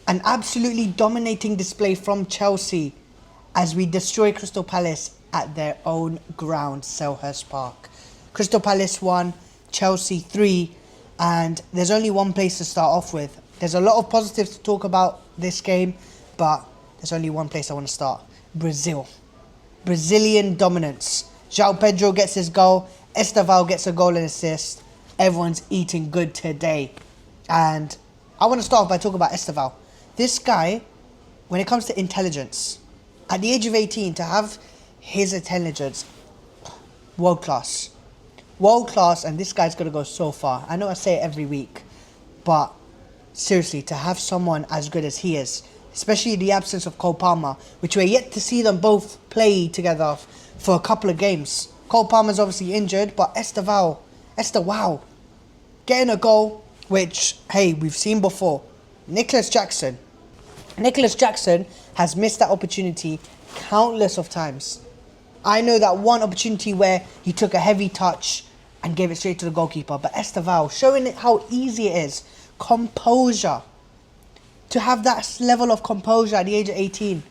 An absolutely dominating display from Chelsea as we destroy Crystal Palace at their own ground, Selhurst Park. Crystal Palace 1, Chelsea 3, and there's only one place to start off with. There's a lot of positives to talk about this game, but there's only one place I want to start. Brazil. Brazilian dominance. Joao Pedro gets his goal. Estevao gets a goal and assist. Everyone's eating good today. And I want to start off by talking about Estevao. This guy, when it comes to intelligence, at the age of 18, to have his intelligence, world class. World class, and this guy's going to go so far. I know I say it every week, but seriously, to have someone as good as he is, especially in the absence of Cole Palmer, which we're yet to see them both play together for a couple of games. Cole Palmer's obviously injured, but Estevao, getting a goal, which, hey, we've seen before. Nicholas Jackson has missed that opportunity countless of times. I know that one opportunity where he took a heavy touch and gave it straight to the goalkeeper, but Estevao, showing it how easy it is. Composure. To have that level of composure at the age of 18,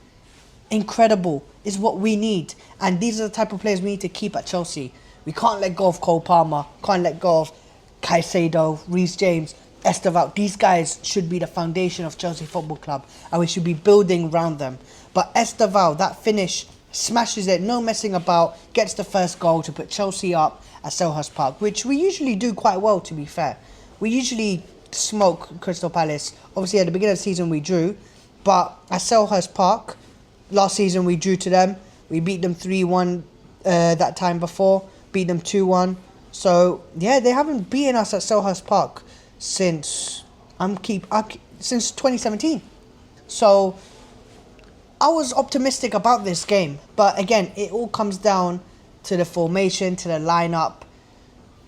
incredible, is what we need. And these are the type of players we need to keep at Chelsea. We can't let go of Cole Palmer, can't let go of Caicedo, Reece James, Estevao. These guys should be the foundation of Chelsea Football Club, and we should be building around them. But Estevao, that finish, smashes it, no messing about, gets the first goal to put Chelsea up at Selhurst Park, which we usually do quite well, to be fair. We usually smoke Crystal Palace. Obviously, at the beginning of the season, we drew. But at Selhurst Park, last season, we drew to them. We beat them 3-1 that time before. Beat them 2-1. So, yeah, they haven't beaten us at Selhurst Park since 2017. So, I was optimistic about this game. But again, it all comes down to the formation, to the lineup,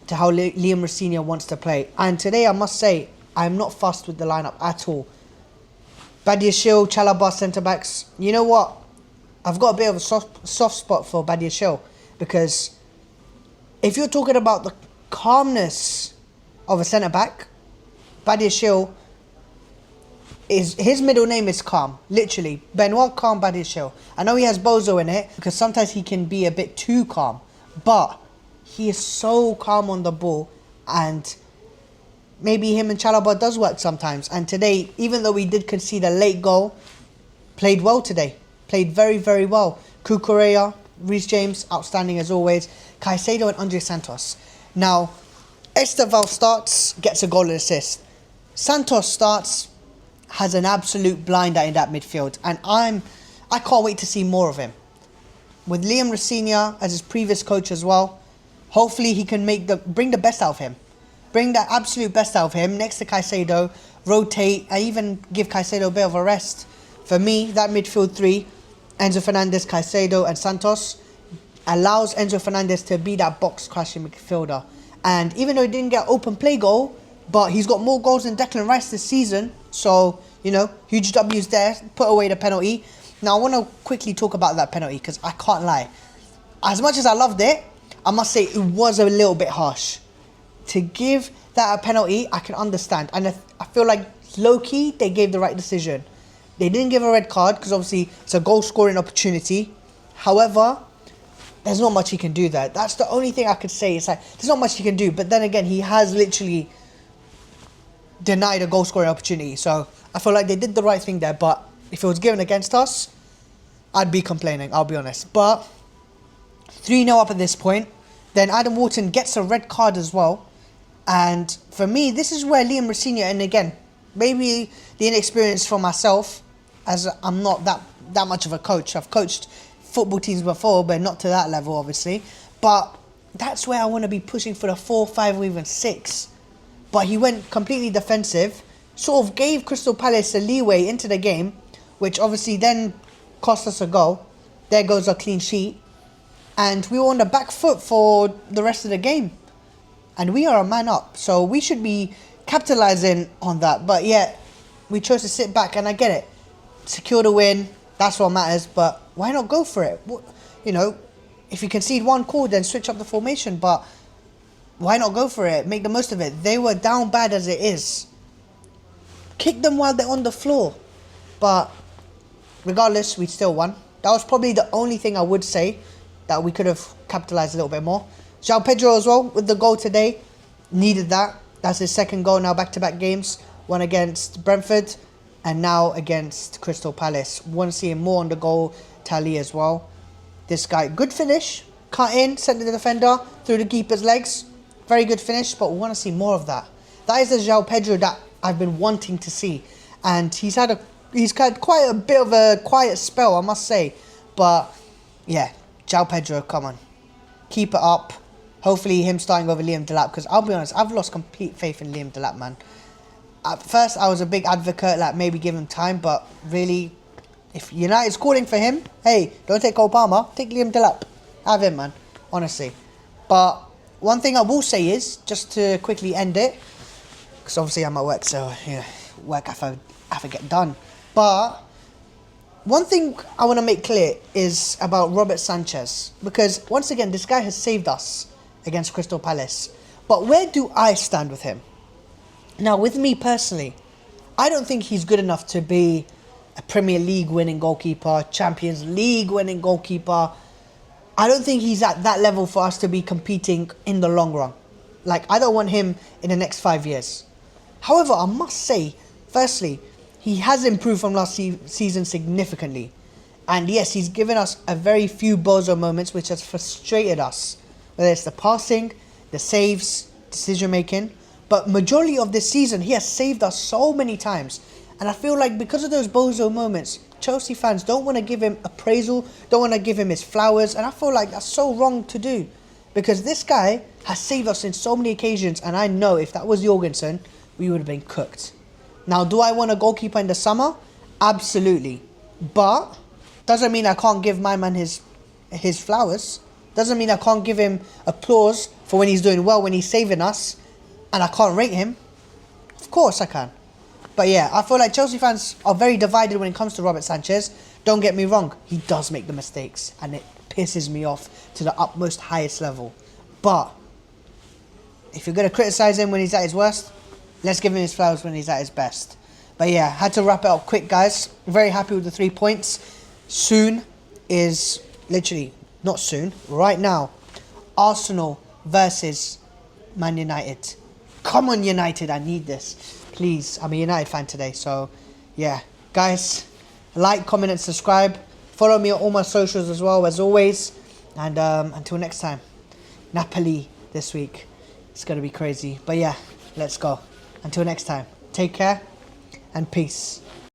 to how Liam Rosenior wants to play. And today, I must say, I'm not fussed with the lineup at all. Badiashile, Chalobah, centre-backs. You know what? I've got a bit of a soft spot for Badiashile, because if you're talking about the calmness of a centre-back, Badiashile, his middle name is Calm. Literally. Benoit Calm Badiashile. I know he has Bozo in it, because sometimes he can be a bit too calm. But he is so calm on the ball, and maybe him and Chalobah does work sometimes. And today, even though we did concede a late goal, played well today. Played very, very well. Cucurella, Reece James, outstanding as always. Caicedo and Andre Santos. Now, Estevao starts, gets a goal and assist. Santos starts, has an absolute blinder in that midfield. And I can't wait to see more of him. With Liam Rosenior as his previous coach as well, hopefully he can bring the best out of him. Bring the absolute best out of him next to Caicedo, rotate, and even give Caicedo a bit of a rest. For me, that midfield three, Enzo Fernandez, Caicedo, and Santos, allows Enzo Fernandez to be that box-crashing midfielder. And even though he didn't get open play goal, but he's got more goals than Declan Rice this season. So, huge W's there. Put away the penalty. Now, I want to quickly talk about that penalty, because I can't lie. As much as I loved it, I must say it was a little bit harsh. To give that a penalty, I can understand. And I feel like, low-key, they gave the right decision. They didn't give a red card, because obviously it's a goal-scoring opportunity. However, there's not much he can do there. That's the only thing I could say. It's like, there's not much he can do. But then again, he has literally denied a goal-scoring opportunity. So I feel like they did the right thing there. But if it was given against us, I'd be complaining, I'll be honest. But 3-0 up at this point. Then Adam Wharton gets a red card as well. And for me, this is where Liam Rosenior, and again, maybe the inexperience for myself, as I'm not that much of a coach. I've coached football teams before, but not to that level, obviously. But that's where I want to be pushing for the 4, 5, or even 6. But he went completely defensive, sort of gave Crystal Palace a leeway into the game, which obviously then cost us a goal. There goes a clean sheet. And we were on the back foot for the rest of the game. And we are a man up, so we should be capitalising on that. But yet, we chose to sit back, and I get it. Secure the win, that's what matters, but why not go for it? If you concede one goal, then switch up the formation, but why not go for it? Make the most of it. They were down bad as it is. Kick them while they're on the floor. But regardless, we still won. That was probably the only thing I would say that we could have capitalised a little bit more. Joao Pedro as well with the goal today. Needed that. That's his second goal now, back-to-back games. One against Brentford and now against Crystal Palace. Want to see him more on the goal tally as well. This guy, good finish. Cut in, sent to the defender, through the keeper's legs. Very good finish, but we want to see more of that. That is the Joao Pedro that I've been wanting to see. And he's had quite a bit of a quiet spell, I must say. But yeah, Joao Pedro, come on. Keep it up. Hopefully him starting over Liam Delap, because I'll be honest, I've lost complete faith in Liam Delap, man. At first, I was a big advocate, like maybe give him time, but really, if United's calling for him, hey, don't take Cole Palmer, take Liam Delap. Have him, man, honestly. But one thing I will say is, just to quickly end it, because obviously I'm at work, so yeah, work I have to get done. But one thing I want to make clear is about Robert Sanchez, because once again, this guy has saved us against Crystal Palace. But where do I stand with him? Now, with me personally, I don't think he's good enough to be a Premier League winning goalkeeper, Champions League winning goalkeeper. I don't think he's at that level for us to be competing in the long run. Like, I don't want him in the next 5 years. However, I must say, firstly, he has improved from last season significantly. And yes, he's given us a very few bozo moments which has frustrated us. Whether it's the passing, the saves, decision making. But majority of this season, he has saved us so many times. And I feel like because of those bozo moments, Chelsea fans don't want to give him appraisal, don't want to give him his flowers. And I feel like that's so wrong to do. Because this guy has saved us in so many occasions. And I know if that was Jorgensen, we would have been cooked. Now, do I want a goalkeeper in the summer? Absolutely. But doesn't mean I can't give my man his flowers. Doesn't mean I can't give him applause for when he's doing well, when he's saving us. And I can't rate him. Of course I can. But yeah, I feel like Chelsea fans are very divided when it comes to Robert Sanchez. Don't get me wrong. He does make the mistakes. And it pisses me off to the utmost highest level. But if you're going to criticise him when he's at his worst, let's give him his flowers when he's at his best. But yeah, had to wrap it up quick, guys. Very happy with the 3 points. Soon is literally, not soon, right now, Arsenal versus Man United. Come on, United, I need this. Please, I'm a United fan today. So yeah, guys, like, comment and subscribe. Follow me on all my socials as well, as always. And until next time, Napoli this week. It's going to be crazy. But yeah, let's go. Until next time, take care and peace.